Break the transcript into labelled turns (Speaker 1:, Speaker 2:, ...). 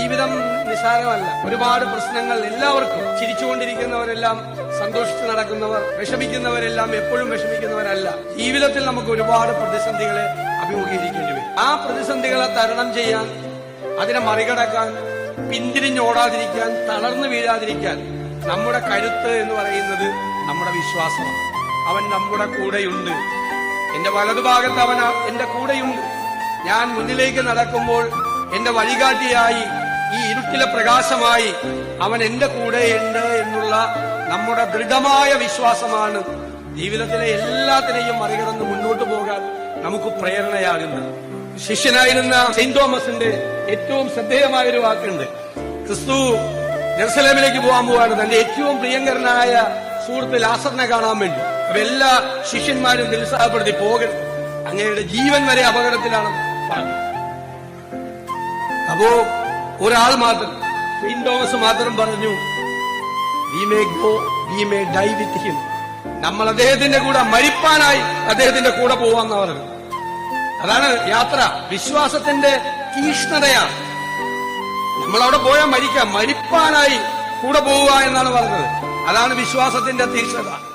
Speaker 1: ജീവിതം നിസ്സാരമല്ല. ഒരുപാട് പ്രശ്നങ്ങൾ എല്ലാവർക്കും. ചിരിച്ചുകൊണ്ടിരിക്കുന്നവരെല്ലാം സന്തോഷിച്ച് നടക്കുന്നവർ, വിഷമിക്കുന്നവരെല്ലാം എപ്പോഴും വിഷമിക്കുന്നവരല്ല. ജീവിതത്തിൽ നമുക്ക് ഒരുപാട് പ്രതിസന്ധികളെ അഭിമുഖീകരിക്കേണ്ടി വരും. ആ പ്രതിസന്ധികളെ തരണം ചെയ്യാൻ, അതിനെ മറികടക്കാൻ, പിന്തിരിഞ്ഞോടാതിരിക്കാൻ, തളർന്നു വീഴാതിരിക്കാൻ നമ്മുടെ കരുത്ത് എന്ന് പറയുന്നത് നമ്മുടെ വിശ്വാസമാണ്. അവൻ നമ്മുടെ കൂടെയുണ്ട്. എന്റെ വലതുഭാഗത്ത് അവൻ എന്റെ കൂടെയുണ്ട്. ഞാൻ മുന്നിലേക്ക് നടക്കുമ്പോൾ എന്റെ വഴികാട്ടിയായി, ഈ ഇരുട്ടിലെ പ്രകാശമായി അവൻ എന്റെ കൂടെയുണ്ട് എന്നുള്ള നമ്മുടെ ദൃഢമായ വിശ്വാസമാണ് ജീവിതത്തിലെ എല്ലാത്തിനെയും മറികടന്ന് മുന്നോട്ട് പോകാൻ നമുക്ക് പ്രേരണയാകുന്നത്. ശിഷ്യനായിരുന്ന സെയിന്റ് തോമസിന്റെ ഏറ്റവും ശ്രദ്ധേയമായൊരു വാക്കുണ്ട്. ക്രിസ്തു ജെറുസലേമിലേക്ക് പോകാൻ പോവാണ് തന്റെ ഏറ്റവും പ്രിയങ്കരനായ സുഹൃത്ത് ലാസറിനെ കാണാൻ വേണ്ടി. അപ്പൊ എല്ലാ ശിഷ്യന്മാരും നിരുത്സാഹപ്പെടുത്തി, പോകരുത്, അങ്ങയുടെ ജീവൻ വരെ അപകടത്തിലാണ് പറഞ്ഞു. അപ്പോ ഒരാൾ മാത്രം, സെയിന്റ് തോമസ് മാത്രം പറഞ്ഞു, we may go, we may die with him. നമ്മൾ അദ്ദേഹത്തിന്റെ കൂടെ മരിപ്പാനായി അദ്ദേഹത്തിന്റെ കൂടെ പോവാന്ന് പറഞ്ഞു. അതാണ് യാത്ര. വിശ്വാസത്തിന്റെ തീഷ്ണതയാണ്. നമ്മളവിടെ പോയാൽ മരിക്കാം, മരിപ്പാനായി കൂടെ പോവുക എന്നാണ് പറഞ്ഞത്. അതാണ് വിശ്വാസത്തിന്റെ തീഷ്ണത.